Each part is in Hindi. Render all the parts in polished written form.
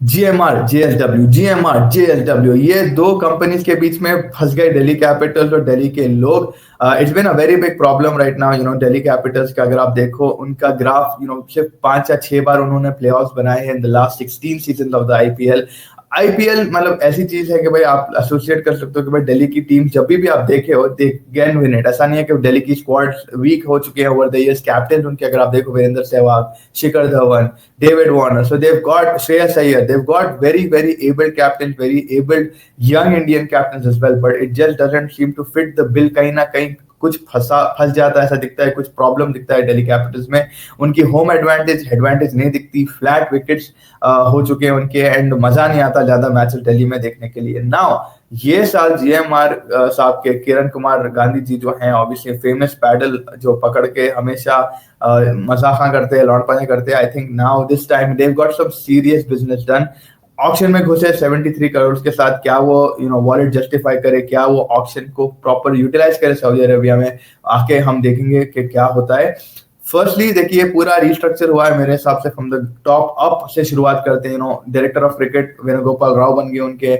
जीएमआर जेएसडब्ल्यू, ये दो कंपनीज के बीच में फंस गए दिल्ली कैपिटल्स और दिल्ली के लोग। It's been a very big problem right now. Delhi Capitals का अगर आप देखो उनका ग्राफ, सिर्फ 5 या 6 बार उन्होंने प्लेऑफ्स बनाए हैं in the last 16 season of the IPL. IPL मतलब ऐसी चीज है कि भाई आप एसोसिएट कर सकते हो कि भाई दिल्ली की टीम जब भी आप देखे हो दे कैन विन इट। ऐसा नहीं है कि दिल्ली की स्क्वाड वीक हो चुके हैं ओवर द इयर्स। कैप्टन उनके अगर आप देखो Virendra Sehwag, Shikhar Dhawan, David Warner. So they've got Shreyas Iyer. They've got very, very able captains, very able young Indian captains as well. But it just doesn't seem to fit the bill. कहीं ना कहीं कुछ फंस जाता है, ऐसा दिखता है, कुछ प्रॉब्लम दिखता है दिल्ली कैपिटल्स में। उनकी होम एडवांटेज नहीं दिखती। फ्लैट विकेट्स हो चुके हैं उनके, एंड मजा नहीं आता ज्यादा मैच दिल्ली में देखने के लिए। नाउ ये साल जीएमआर साहब के किरण कुमार गांधी जी जो हैं, ऑब्वियसली फेमस पैडल जो पकड़ के हमेशा मजाक करते हैं, लौटपाने करते हैं। I think now this time they got some serious business done. Auction में घुसे 73 करोड़ के साथ, क्या वो वॉलेट जस्टिफाई करे, क्या वो ऑक्शन को प्रॉपर यूटिलाइज करे सऊदी अरेबिया में आके, हम देखेंगे कि क्या होता है। फर्स्टली देखिए पूरा रिस्ट्रक्चर हुआ है मेरे हिसाब से फ्रॉम द टॉप अप से शुरुआत करते हैं। Director of cricket Venugopal Rao बन गए उनके,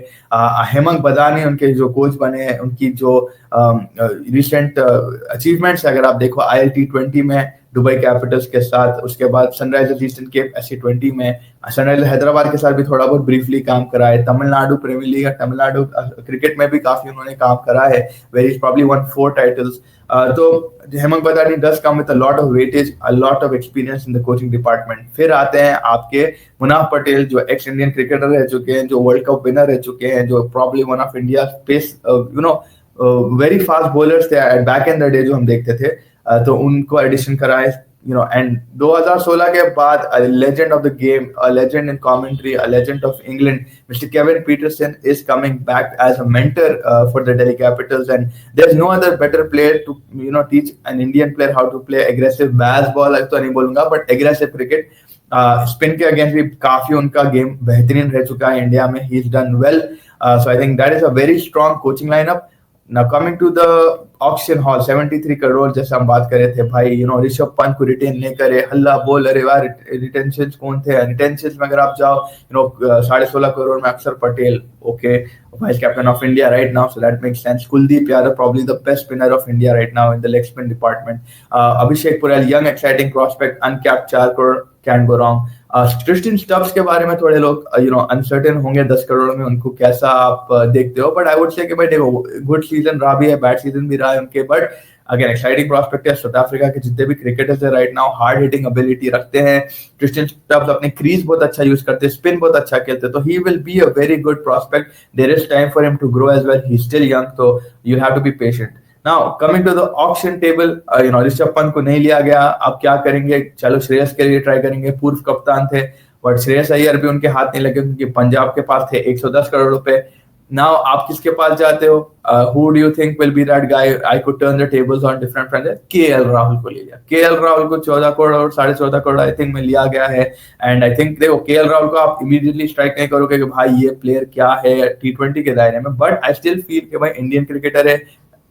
हेमंत बदानी उनके जो कोच बने हैं, उनकी जो रिसेंट अचीवमेंट्स अगर आप देखो ILT20 में दुबई कैपिटल्स के साथ, उसके बाद सनराइजर्स ईस्टर्न केप SC20 में, सनराइजर्स हैदराबाद के साथ भी थोड़ा बहुत ब्रीफली काम करा है। Tamil Nadu premier league, Tamil Nadu cricket में भी काफी उन्होंने काम करा है, where is probably won 4 titles. तो Hemant Badani does come with a lot of weightage, a lot of experience in the coaching department. फिर आते हैं आपके मुनाफ पटेल जो एक्स इंडियन क्रिकेटर रह चुके हैं, जो वर्ल्ड कप विनर रह चुके हैं, जो probably one of India pace very fast bowlers थे at back in the day जो हम देखते थे। तो उनको एडिशन कराए, एंड 2016 के बाद a legend of the game, a legend in commentary, a legend of England, Mr. Kevin Peterson is coming back as a mentor for the Delhi Capitals, and there's no other better player to teach an Indian player how to play aggressive baseball, तो नहीं बोलूंगा, but aggressive cricket. स्पिन के अगेंस्ट भी काफी उनका गेम बेहतरीन रह चुका है इंडिया में। He is done well, so I think that is a very strong coaching lineup. Now coming to the auction haul, 73 crore जैसे हम बात कर रहे थे भाई, ऋषभ पंत को रिटेन नहीं करे, हल्ला बोल, अरे वाह रिटेंशंस कौन थे। रिटेंशंस में अगर आप जाओ 16.5 करोड़ में Akshar Patel, okay, vice captain of India right now, so that makes sense. Kuldeep Yadav probably the best spinner of India right now in the leg spin department. Abhishek Porel young exciting prospect, uncapped 4 crore, can go wrong. Christian Stubbs के बारे में थोड़े लोग अनसर्टेन होंगे 10 करोड़ में, उनको कैसा आप देखते हो। बट आई वुड से कि भाई देखो गुड सीजन रहा भी है, बैड सीजन भी रहा है उनके, बट अगेन एक्साइटिंग प्रॉस्पेक्ट है। साउथ अफ्रीका के जितने भी क्रिकेटर्स है right now hard hitting ability रखते हैं। क्रिस्टियन स्टब्स अपने क्रीज बहुत अच्छा यूज करते हैं, स्पिन बहुत अच्छा खेलते हैं, तो he will be a very good prospect. There is time for him to grow as well, he is still young, तो you have to be patient. Now coming to the auction table, Rishabh Pant को नहीं लिया गया, अब क्या करेंगे, चलो श्रेयस के लिए ट्राई करेंगे, पूर्व कप्तान थे, बट श्रेयस अय्यर भी उनके हाथ नहीं लगे क्योंकि पंजाब के पास थे 110 करोड़ रुपए। नाउ आप किसके पास जाते हो, who do you think will be that guy? I could turn the tables on different friends. KL Rahul को ले लिया, केएल राहुल को 14 करोड़ और 14.5 करोड़ आई थिंक में लिया गया है। एंड आई थिंक देखो केएल राहुल को आप इमीडिएटली स्ट्राइक नहीं करोगे कि भाई ये प्लेयर क्या है T20 के दायरे में, बट आई स्टिल फील कि भाई इंडियन क्रिकेटर है,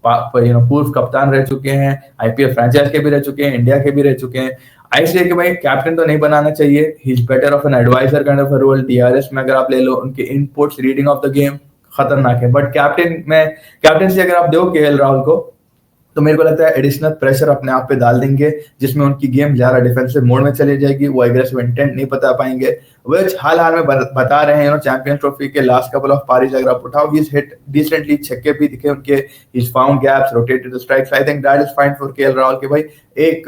पूर्व कप्तान रह चुके हैं, आईपीएल फ्रेंचाइज के भी रह चुके हैं, इंडिया के भी रह चुके हैं। ऐसे कि भाई कैप्टन तो नहीं बनाना चाहिए, he is better off an adviser kind of a role. DRS में अगर आप ले लो, उनके inputs, reading of the game खतरनाक है, बट कैप्टन से अगर आप दो केएल राहुल को, तो मेरे को लगता है एडिशनल प्रेशर अपने आप पे डाल देंगे, जिसमें उनकी गेम ज्यादा डिफेंसिव मोड में चली जाएगी, वो एग्रेसिव इंटेंट नहीं बता पाएंगे। विच हाल में बता रहे हैं चैंपियंस ट्रॉफी के लास्ट कपल ऑफ पारीज अगर आप उठाओ, ही इज हिट डिसेंटली, छक्के भी दिखे उनके, he is found gaps, rotated the strikes. I think that is fine for KL Rahul के भाई एक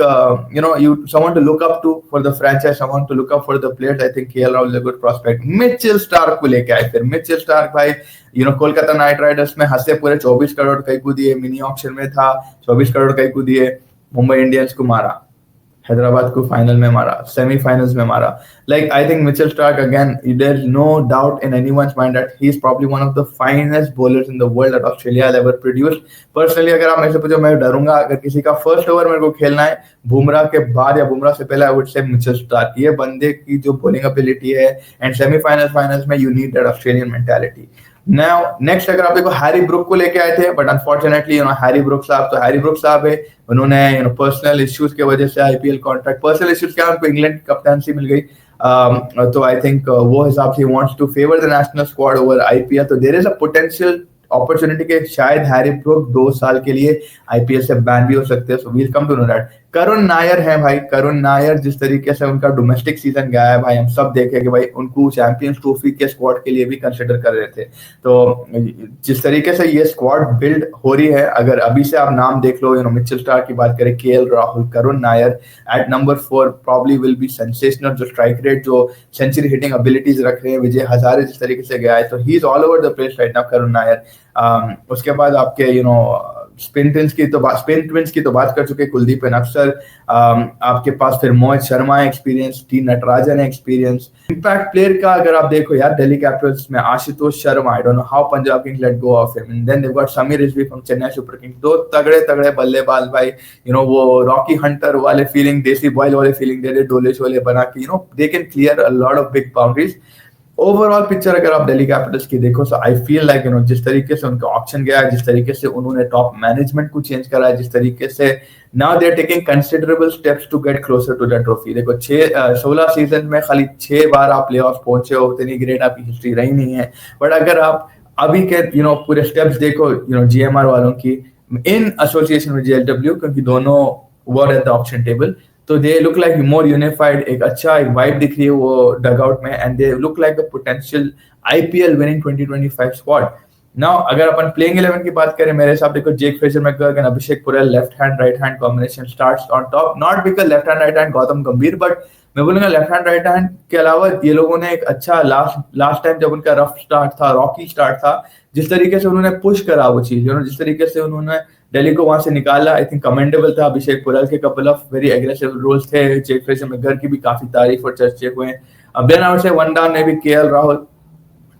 you someone to look up to for the franchise, someone to look up for the players. I think KL Rahul is a good prospect. Mitchell Starc को लेके आए, फिर मिचेल स्टार्क भाई कोलकाता नाइट राइडर्स में हंसे पूरे 24 करोड़ कई को दिए, मिनी ऑक्शन में था 24 करोड़ कई को दिए, मुंबई इंडियंस को मारा, हैदराबाद को फाइनल में मारा, सेमीफाइनल्स में मारा। Like I think Mitchell Starc again, there is no doubt in anyone's mind that he is probably one of the finest bowlers in the world that Australia has ever produced. Personally अगर आप मेरे से पूछो, मैं डरूंगा अगर किसी का फर्स्ट ओवर मेरे को खेलना है बुमराह के बाद या बुमराह से पहले, आई वुड से मिचेल स्टार्क। ये बंदे की जो बॉलिंग एबिलिटी है, एंड सेमीफाइनल्स में you need that Australian mentality. Now, next अगर आप देखो हैरी ब्रुक को लेके आए थे, बट अनफॉर्चुनेटली हैरी ब्रुक साहब है, उन्होंने पर्सनल इश्यूज के वजह से आईपीएल कॉन्ट्रैक्ट, पर्सनल इश्यूज क्या, उनको इंग्लैंड कप्तानसी मिल गई, तो आई थिंक वो हिसाब से wants to favour the national squad over IPL. तो there is a potential opportunity के शायद हैरी ब्रूक 2 साल के लिए आईपीएल से बैन भी हो सकते हैं। So we'll come to know that. Karun Nair है भाई, करुण नायर जिस तरीके से उनका डोमेस्टिक सीजन गया है भाई, हम सब देखे कि भाई उनको चैंपियंस ट्रॉफी के स्क्वाड के लिए भी कंसिडर कर रहे थे। तो जिस तरीके से ये स्क्वाड बिल्ड हो रही है, अगर अभी से आप नाम देख लो, मिचेल स्टार्क की बात करें, KL Rahul, Karun Nair at number 4 probably will be sensational. जो स्ट्राइक रेट, जो सेंचुरी हिटिंग एबिलिटीज रख रहे हैं, विजय हजारे जिस तरीके से गया है, तो he is all over the place right now Karun Nair. उसके बाद आपके स्पिन ट्विंस की तो बात कर चुके, कुलदीप अक्सर, आपके पास फिर मोहित शर्मा है एक्सपीरियंस, टी नटराजन है एक्सपीरियंस। इम्पैक्ट प्लेयर का अगर आप देखो यार, दिल्ली कैपिटल्स में Ashutosh Sharma, I don't know how Punjab Kings let go of him. And then they got Sameer Rizvi from Chennai Super Kings. दो तगड़े बल्लेबाज भाई, वो रॉकी हंटर वाले फीलिंग, देसी बॉयल वाले फीलिंग दे रहे, डोले शोले बना के they can clear a lot of big boundaries. Overall picture अगर आप दिल्ली कैपिटल्स की देखो, सो आई फील लाइक जिस तरीके से उनका ऑप्शन गया है, जिस तरीके से उन्होंने टॉप मैनेजमेंट को चेंज करा है, जिस तरीके से now they are taking considerable steps to get closer to the trophy. देखो 16 सीजन में खाली 6 बार आप प्लेऑफ पहुंचे हो, उतनी ग्रेट आपकी हिस्ट्री रही नहीं है। बट अगर आप अभी के पूरे स्टेप्स देखो जीएमआर वालों की इन एसोसिएशन में जेएलडब्ल्यू, क्योंकि दोनों were at the auction table, तो they look like more unified, एक वाइब दिख रही है वो डगआउट में, and they look like a potential IPL winning 2025 squad. Now अगर अपन प्लेइंग 11 की बात करें, मेरे हिसाब देखो जेक फ्रेजर मैकगर्क एंड अभिषेक पुरेल left hand right hand combination starts on top, not because left hand right hand Gautam गंभीर, बट मैं बोलूंगा लेफ्ट हैंड राइट हैंड के अलावा ये लोगों ने एक अच्छा लास्ट टाइम जब उनका रफ स्टार्ट था, रॉकी स्टार्ट था, जिस तरीके से उन्होंने पुश करा वो चीज, जिस तरीके से उन्होंने दिल्ली को वहां से निकाला, आई थिंक कमेंडेबल था। अभिषेक पुरेल के couple of very aggressive roles थे, जेक फ्रेजर मैकगर्क की भी काफी तारीफ और चर्चे हुए। अब then I would say one down में भी केएल राहुल,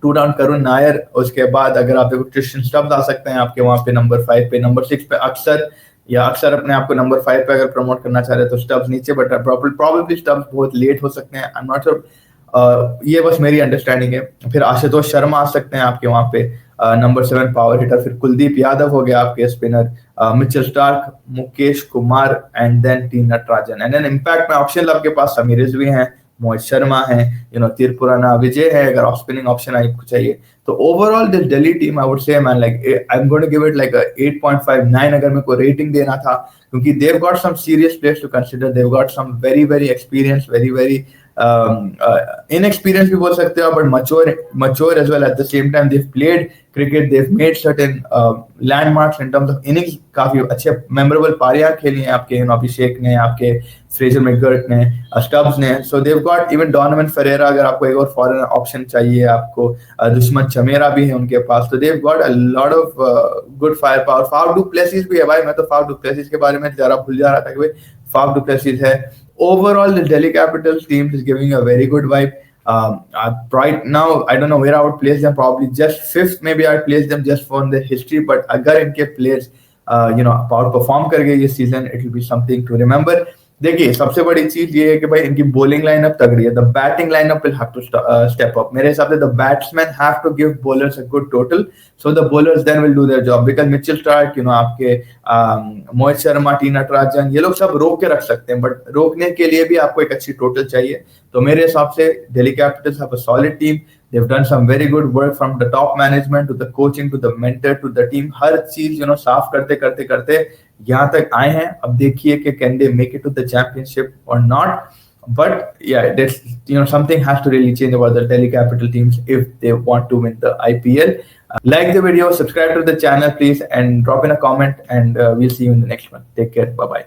2 डाउन करुण नायर। उसके बाद अगर आप देखो क्रिस्टियन स्टब्स आ सकते हैं आपके वहां पे नंबर 5 पे, नंबर 6 पे अक्सर, या अक्सर अपने आप को नंबर 5 पे अगर प्रमोट करना चाह रहे तो स्टब्स नीचे, बट प्रॉब्लली स्टब्स बहुत लेट हो सकते हैं, आई एम नॉट श्योर। ये बस मेरी अंडरस्टैंडिंग है। फिर आशुतोष शर्मा आ सकते हैं आपके वहां पे नंबर 7 पावर हिटर। फिर कुलदीप यादव हो गया आपके spinner, Mitchell Starc, Mukesh Kumar and then T Natarajan. And then impact में ऑप्शन आपके पास समीर रिजवी हैं, मोहित शर्मा है, तिरपुराना विजय है अगर ऑफ स्पिनिंग ऑप्शन आपको चाहिए। तो overall this Delhi team I would say man like I am going to give it like 8.59 अगर मेरे को रेटिंग देना था, क्योंकि they've got some serious players to consider, they've got some very experience, very inexperienced भी बोल सकते हो, but mature as well at the same time. They've played cricket, they've made certain landmarks in terms of innings, काफी अच्छे मेमोरेबल पारियां खेली हैं आपके अभिषेक ने, आपके फ्रेजर मैकगर्क ने, स्टब्स ने। सो देव गॉट इवन डोनोवन फेरेरा, अगर आपको एक और फॉरेन ऑप्शन चाहिए, आपको दुश्मन चमेरा भी है उनके पास, तो they've got a lot of good firepower. Faf du Plessis भी है भाई, मैं तो फाफ डू प्लेसिस के बारे में जरा भूल जा रहा था कि भाई फाफ डू प्लेसिस है। Overall, the Delhi Capitals team is giving a very good vibe. Right now, I don't know where I would place them. Probably just 5th, maybe I'd place them just for the history. But अगर इनके players, perform कर गए ये season, it will be something to remember. देखिए सबसे बड़ी चीज ये है कि भाई इनकी बॉलिंग लाइनअप तगड़ी है, the batting lineup will have to step up. मेरे हिसाब से the batsman have to give bowlers a good total, so the bowlers then will do their job, because Mitchell Starc, आपके मोहित शर्मा, टी नटराजन, ये लोग सब रोक के रख सकते हैं, बट रोकने के लिए भी आपको एक अच्छी टोटल चाहिए। तो मेरे हिसाब से Delhi Capitals have a solid team, they've done some very good work from the top management to the coaching to the mentor to the team, हर चीज साफ करते करते यहाँ तक आए हैं। अब देखिए कि can they make it to the championship or not, but yeah, that's something has to really change about the Delhi Capital teams if they want to win the IPL. Like the video, subscribe to the channel please, and drop in a comment, and we'll see you in the next one. Take care, bye bye.